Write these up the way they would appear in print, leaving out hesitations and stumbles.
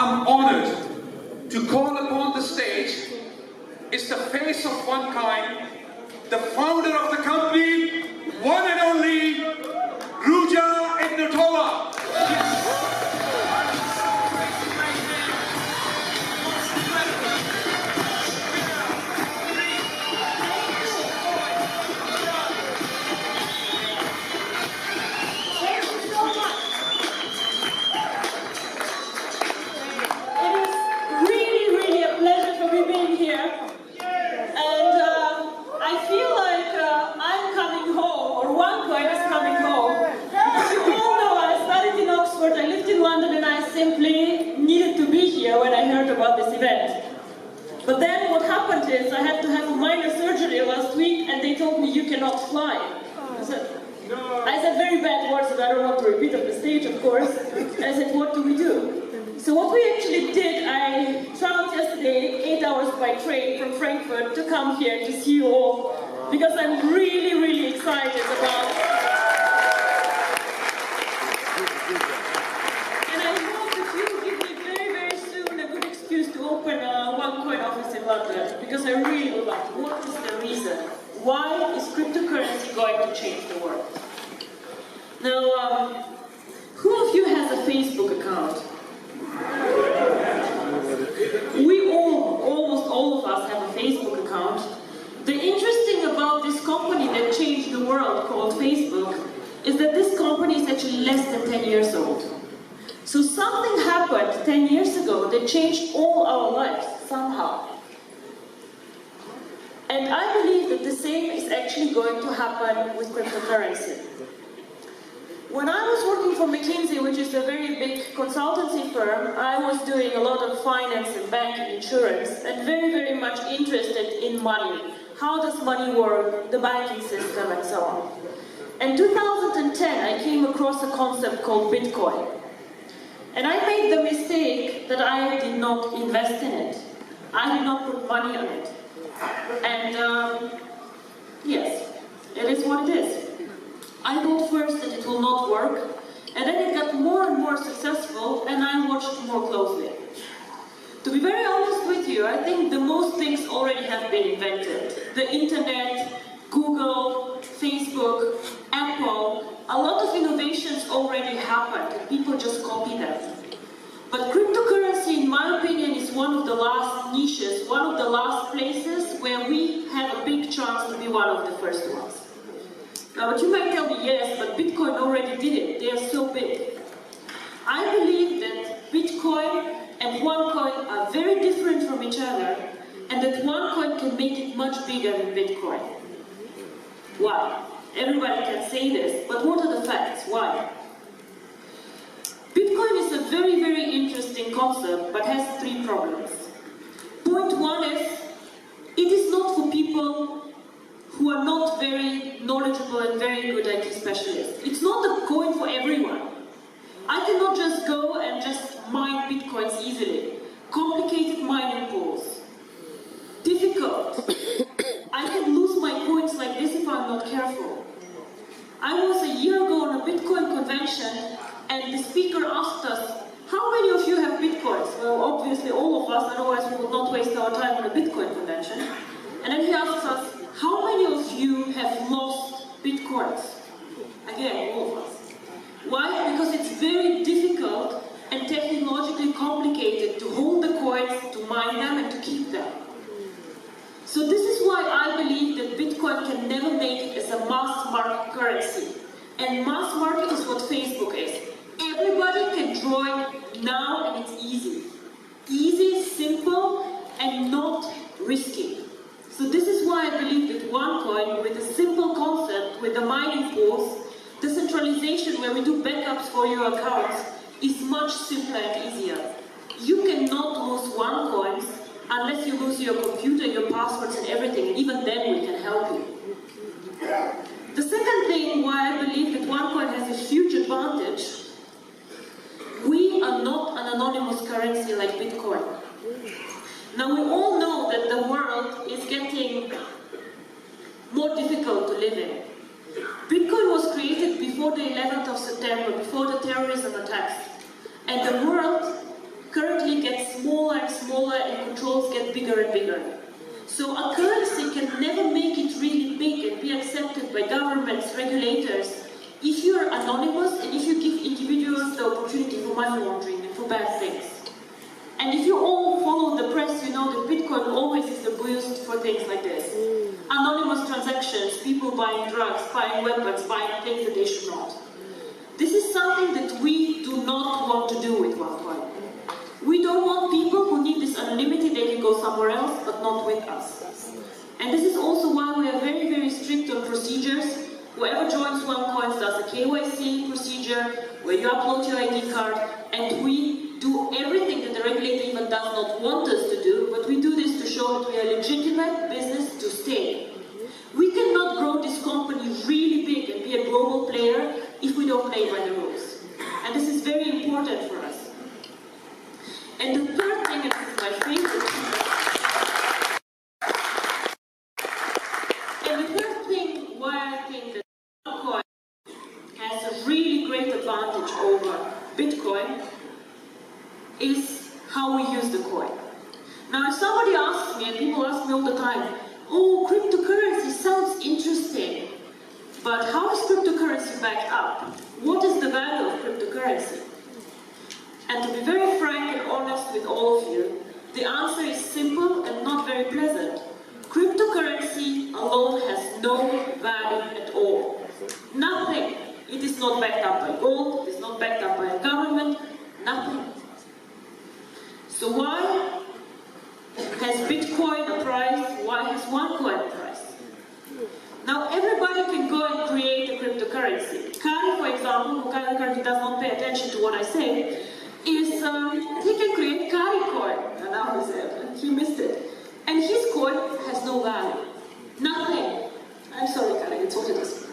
I'm honored to call upon the stage is the face of OneCoin, the founder of the company, one and only Ruja Ignatova. When I heard about this event. But then what happened is I had to have a minor surgery last week and they told me you cannot fly. I said very bad words that I don't want to repeat on the stage, of course. And I said, what do we do? So what we actually did, I traveled yesterday 8 hours by train from Frankfurt to come here to see you all because I'm really, really excited about because I really would like to. What is the reason? Why is cryptocurrency going to change the world? Now, who of you has a Facebook account? Almost all of us have a Facebook account. The interesting about this company that changed the world called Facebook is that this company is actually less than 10 years old. So something happened 10 years ago that changed all our lives somehow. And I believe that the same is actually going to happen with cryptocurrency. When I was working for McKinsey, which is a very big consultancy firm, I was doing a lot of finance and banking, insurance, and very, very much interested in money. How does money work, the banking system, and so on. In 2010, I came across a concept called Bitcoin. And I made the mistake that I did not invest in it. I did not put money on it. And yes, it is what it is. I thought first that it will not work, and then it got more and more successful, and I watched more closely. To be very honest with you, I think the most things already have been invented. The internet, Google, Facebook, Apple, a lot of innovations already happened, and people just copy them. But cryptocurrency, in my opinion, is one of the last niches, one of the last places where we have a big chance to be one of the first ones. Now, but you might tell me, yes, but Bitcoin already did it. They are so big. I believe that Bitcoin and OneCoin are very different from each other, and that OneCoin can make it much bigger than Bitcoin. Why? Everybody can say this, but what are the facts? Why? Bitcoin is a very, very interesting concept, but has three problems. Point one is, it is not for people who are not very knowledgeable and very good IT specialists. It's not a coin for everyone. I cannot just go and just mine Bitcoins easily. Complicated mining pools. Difficult. I can lose my coins like this if I'm not careful. I was a year ago on a Bitcoin convention, and the speaker asked us, how many of you have Bitcoins? Well, obviously all of us, otherwise we would not waste our time on a Bitcoin convention. And then he asked us, how many of you have lost Bitcoins? Again, all of us. Why? Because it's very difficult and technologically complicated to hold the coins, to mine them, and to keep them. So this is why I believe that Bitcoin can never make it as a mass market currency. And mass market is what Facebook is. Everybody can join now, and it's easy. Easy, simple, and not risky. So this is why I believe that OneCoin, with a simple concept, with the mining pools, decentralization where we do backups for your accounts, is much simpler and easier. You cannot lose OneCoins unless you lose your computer, your passwords, and everything, and even then we can help you. The second thing why I believe that OneCoin has a huge advantage, we are not an anonymous currency like Bitcoin. Now we all know that the world is getting more difficult to live in. Bitcoin was created before the 11th of September, before the terrorism attacks. And the world currently gets smaller and smaller and controls get bigger and bigger. So a currency can never make it really big and be accepted by governments, regulators, if you are anonymous and if you give individuals the opportunity for money laundering and for bad things. And if you all follow the press, you know that Bitcoin always is the boost for things like this. Anonymous transactions, people buying drugs, buying weapons, buying things that they should not. This is something that we do not want to do with OneCoin. We don't want people who need this anonymity, they can go somewhere else, but not with us. And this is also why we are very, very strict on procedures. Whoever joins OneCoin does a KYC procedure, where you upload your ID card, and we do everything that the regulator even does not want us to do, but we do this to show that we are a legitimate business to stay. We cannot grow this company really big and be a global player if we don't play by the rules. And this is very important for us. And the third thing, and this is my favorite, and the third thing why I think that OneCoin has a really great advantage over Bitcoin is how we use the coin. Now, if somebody asks me, and people ask me all the time, oh, cryptocurrency sounds interesting, but how is cryptocurrency backed up? What is the value of cryptocurrency? And to be very frank and honest with all of you, the answer is simple and not very pleasant. Cryptocurrency alone has no value at all. Nothing. It is not backed up by gold, it is not backed up by a government, nothing. So why has Bitcoin a price? Why has OneCoin a price? Now everybody can go and create a cryptocurrency. Kari, for example, who currently does not pay attention to what I say, is he can create Kari coin. And now he said, he missed it. And his coin has no value. Nothing. I'm sorry, Kari, it's what it is.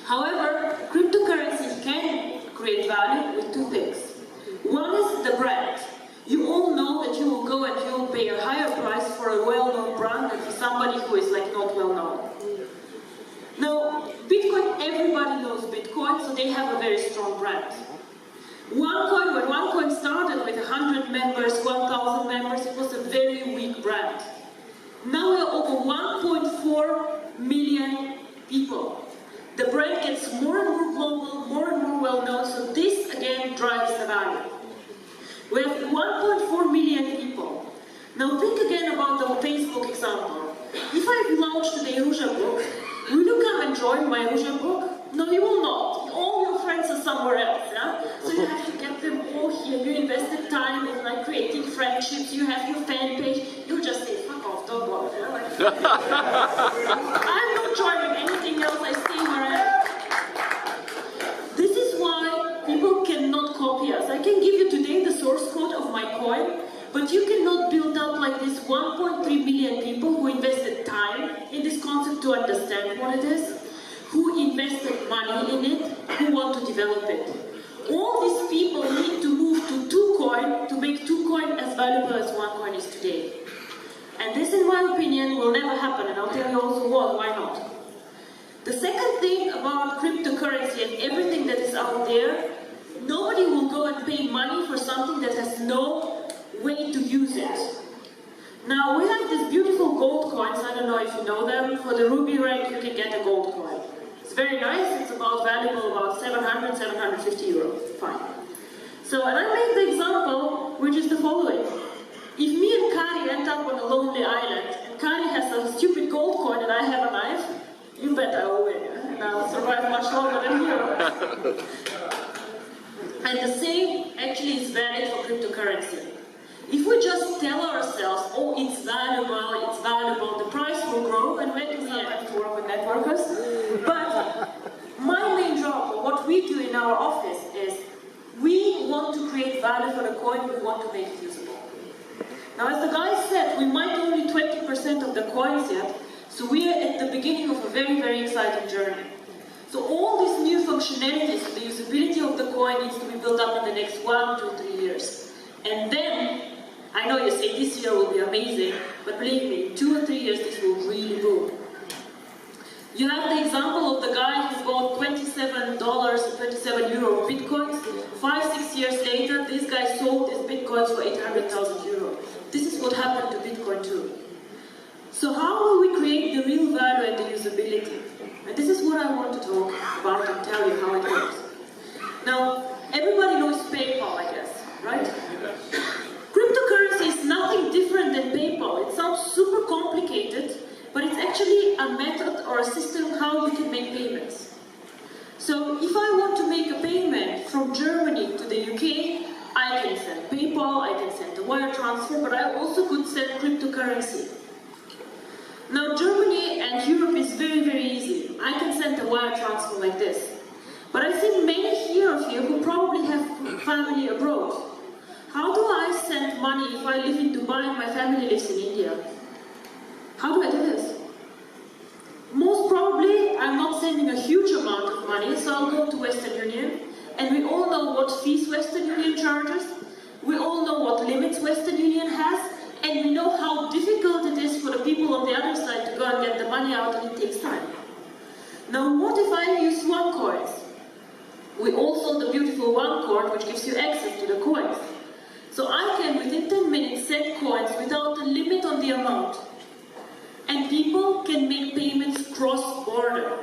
However, cryptocurrency can create value with two things. One is the brand. You all know that you will go and you will pay a higher price for a well-known brand than for somebody who is like not well-known. Now, Bitcoin, everybody knows Bitcoin, so they have a very strong brand. OneCoin, when OneCoin started with 100 members, 1,000 members, it was a very weak brand. Now we are over 1.4 million people. The brand gets more and more global, more and more well-known, so this again drives the value. We have 1.4 million people. Now think again about the Facebook example. If I launch today Ruja book, will you come and join my Ruja book? No, you will not. All your friends are somewhere else, yeah? So you have to get them all here. You invested time in like creating friendships, you have your fan page, you just say, fuck off, don't bother. Yeah? Like, I'm not joining anything else, I stay where I am. This is why people cannot copy us. I can give you today the source code of my coin, but you cannot build up like this 1.3 million people who invested time in this concept to understand what it is, who invested money in it, who want to develop it. All these people need to move to 2Coin to make 2Coin as valuable as OneCoin is today. And this, in my opinion, will never happen, and I'll tell you also why not. The second thing about cryptocurrency and everything that is out there, nobody will go and pay money for something that has no way to use it. Now, we have these beautiful gold coins, I don't know if you know them. For the Ruby rank, you can get a gold coin. It's very nice, it's valuable about 700, 750 euros, fine. So, and I made the example, which is the following. If me and Kari end up on a lonely island, and Kari has a stupid gold coin and I have a knife, you bet I will win, and I will survive much longer than you. And the same actually is valid for cryptocurrency. If we just tell ourselves, oh, it's valuable, the price will grow, and when do we have to work with networkers? But my main job, or what we do in our office, is we want to create value for the coin, we want to make it usable. Now, as the guy said, we might only 20% of the coins yet, so we are at the beginning of a very, very exciting journey. So all these new functionalities, the usability of the coin needs to be built up in the next 1 to 3 years. And then, I know you say this year will be amazing, but believe me, 2 or 3 years this will really boom. You have the example of the guy who bought $27 and 27 euro bitcoins. 5-6 years later, this guy sold his bitcoins for 800,000 euro. This is what happened to Bitcoin too. So how will we create the real value and the usability? And this is what I want to talk about and tell you how it works. Now, everybody knows PayPal, I guess, right? Cryptocurrency is nothing different than PayPal. It sounds super complicated, but it's actually a method or a system how you can make payments. So if I want to make a payment from Germany to the UK, I can send PayPal, I can send a wire transfer, but I also could send cryptocurrency. Now Germany and Europe is very, very easy. I can send a wire transfer like this. But I think many here of you who probably have family abroad. How do I send money if I live in Dubai and my family lives in India? How do I do this? Most probably, I'm not sending a huge amount of money, so I'll go to Western Union. And we all know what fees Western Union charges. We all know what limits Western Union has. And we know how difficult it is for the people on the other side to go and get the money out, and it takes time. Now, what if I use OneCoin? We also the beautiful OneCoin, which gives you access to the coins. So I can, within 10 minutes, send coins without a limit on the amount. And people can make payments cross-border.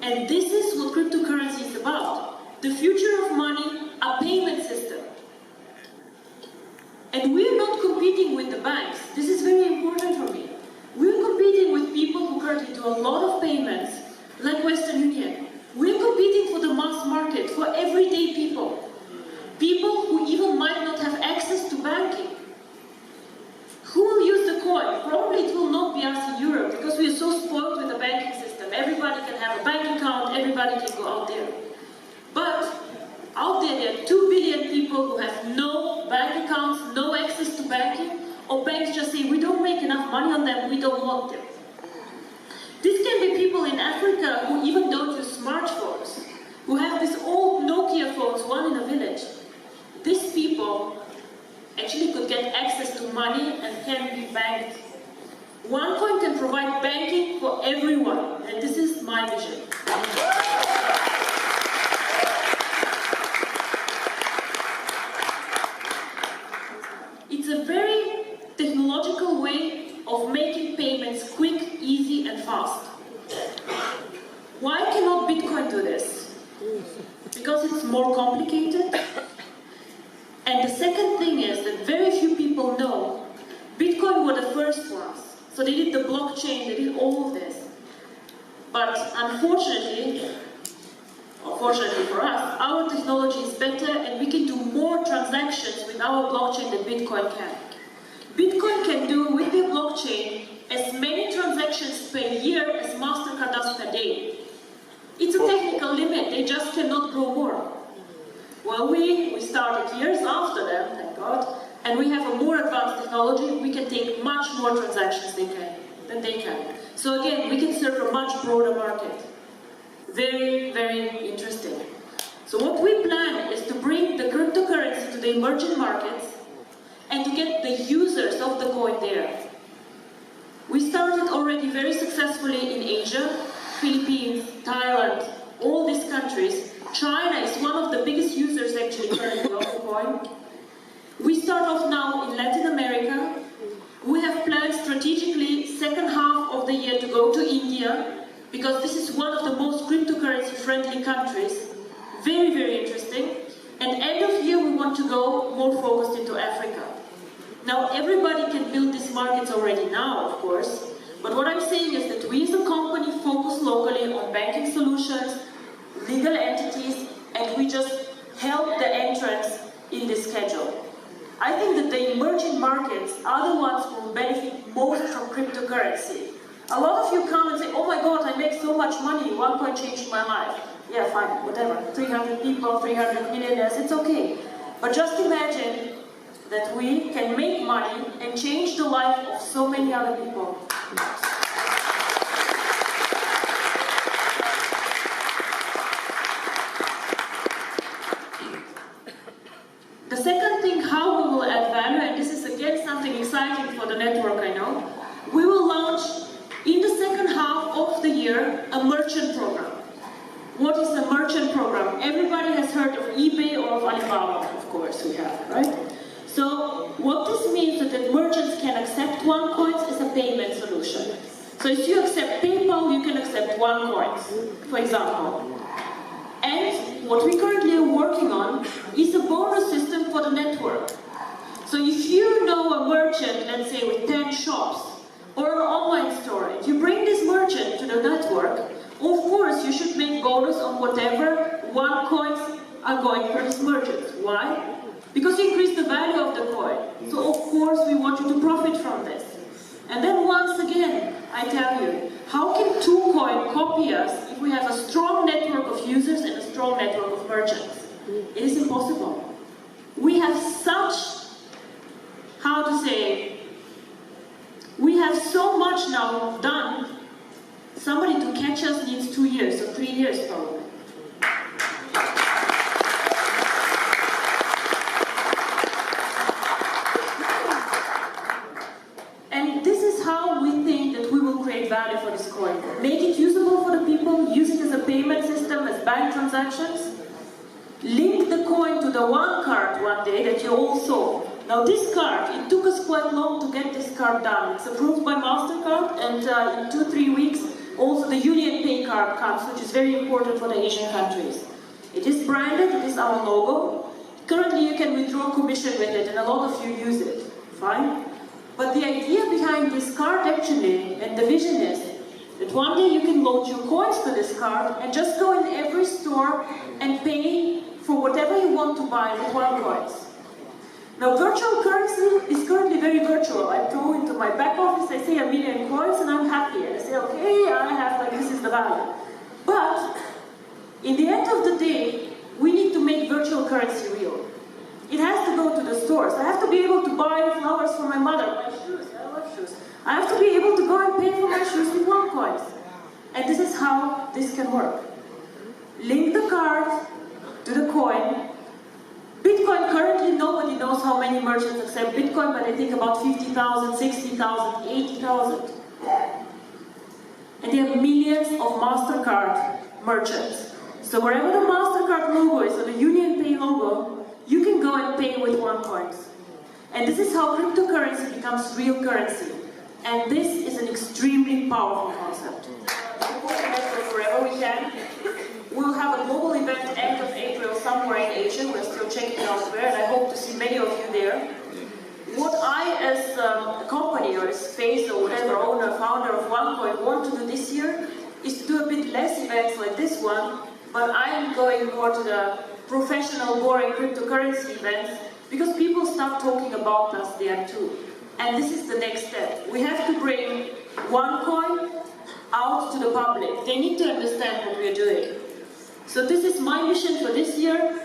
And this is what cryptocurrency is about. The future of money, a payment system. And we're not competing with the banks. This is very important for me. We're competing with people who currently do a lot of payments, like Western Union. We're competing for the mass market, for everyday people. People who even might not have access to banking. Who will use the coin? Probably it will not be us in Europe, because we are so spoiled with the banking system. Everybody can have a bank account, everybody can go out there. But out there are 2 billion people who have no bank accounts, no access to banking, or banks just say, we don't make enough money on them, we don't want them. This can be people in Africa who even don't use smartphones, who have these old Nokia phones, one in a village. These people actually could get access to money and can be banked. OneCoin can provide banking for everyone, and this is my vision. It's a very technological way of making payments quick, easy, and fast. Why cannot Bitcoin do this? Because it's more complicated. And the second thing is that very few people know Bitcoin were the first ones. So they did the blockchain, they did all of this. But unfortunately, or fortunately for us, our technology is better and we can do more transactions with our blockchain than Bitcoin can. Bitcoin can do with the blockchain as many transactions per year as MasterCard does per day. It's a technical limit, they just cannot grow more. Well, we started years after them, thank God, and we have a more advanced technology. We can take much more transactions than they can. So again, we can serve a much broader market. Very, very interesting. So what we plan is to bring the cryptocurrency to the emerging markets and to get the users of the coin there. We started already very successfully in Asia, Philippines, Thailand, all these countries. China is one of the biggest users actually currently of the coin. We start off now in Latin America. We have planned strategically second half of the year to go to India, because this is one of the most cryptocurrency friendly countries. Very, very interesting. And end of year we want to go more focused into Africa. Now everybody can build these markets already now, of course. But what I'm saying is that we as a company focus locally on banking solutions, legal entities, and we just help the entrance in this schedule. I think that the emerging markets are the ones who will benefit most from cryptocurrency. A lot of you come and say, oh my God, I make so much money, OneCoin changed my life. Yeah, fine, whatever, 300 people, 300 millionaires, it's okay. But just imagine that we can make money and change the life of so many other people. The second thing, how we will add value, and this is again something exciting for the network, I know, we will launch in the second half of the year a merchant program. What is a merchant program? Everybody has heard of eBay or of Alibaba, of course we have, right? So what this means is that merchants can accept OneCoins as a payment solution. So if you accept PayPal, you can accept OneCoins, for example. And what we currently are working on is a bonus system for the network. So if you know a merchant, let's say with 10 shops, or an online store, if you bring this merchant to the network, of course you should make bonus on whatever OneCoins are going for this merchant. Why? Because you increase the value of the coin. So of course we want you to profit from this. And then once again, I tell you, how can 2Coin copy us if we have a strong network of users and a strong network of merchants? It is impossible. We have such, how to say, we have so much now done. Somebody to catch us needs 2 years or 3 years probably. And this is how we think that we will create value for this coin. Make it usable for the people, use it as a payment system, as bank transactions. Link the coin to the one card one day that you all saw. Now this card, it took us quite long to get this card done. It's approved by MasterCard, and in 2-3 weeks also the Union Pay card comes, which is very important for the Asian countries. It is branded, it is our logo. Currently you can withdraw commission with it, and a lot of you use it. Fine. But the idea behind this card actually, and the vision is, that one day you can load your coins to this card and just go in every store and pay for whatever you want to buy with OneCoins. Now virtual currency is currently very virtual. I go into my back office, I say 1 million coins and I'm happy. And I say, okay, I have, like, this is the value. But in the end of the day, we need to make virtual currency real. It has to go to the stores. I have to be able to buy flowers for my mother. My shoes, I love shoes. I have to be able to go and pay for my shoes with OneCoins. And this is how this can work. Link the card to the coin. Bitcoin, currently nobody knows how many merchants accept Bitcoin, but I think about 50,000, 60,000, 80,000. And there are millions of MasterCard merchants. So wherever the MasterCard logo is, or the Union Pay logo, you can go and pay with OneCoins. And this is how cryptocurrency becomes real currency. And this is an extremely powerful concept. Wherever we can. We'll have a global event end of April somewhere in Asia. We're still checking elsewhere, and I hope to see many of you there. What I, as a company or as face or whatever, owner, founder of OneCoin, want to do this year is to do a bit less events like this one, but I am going more to the professional, boring cryptocurrency events because people start talking about us there too. And this is the next step. We have to bring OneCoin out to the public. They need to understand what we are doing. So this is my mission for this year.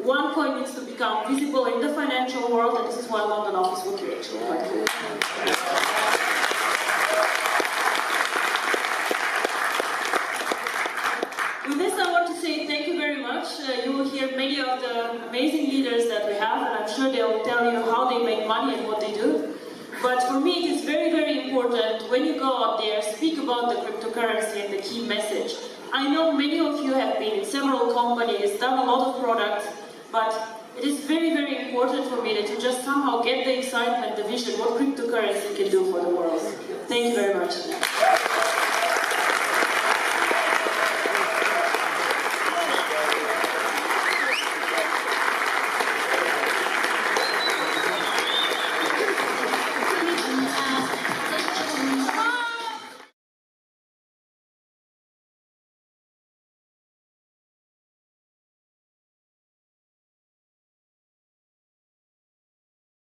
OneCoin needs to become visible in the financial world, and this is why London office will be actually quite cool. With this, I want to say thank you very much. You will hear many of the amazing leaders that we have, and I'm sure they will tell you how they make money and what they do. But for me, it is very, very important when you go out there, speak about the cryptocurrency and the key message. I know many of you have been in several companies, done a lot of products, but it is very, very important for me that you just somehow get the excitement, the vision, what cryptocurrency can do for the world. Thank you very much.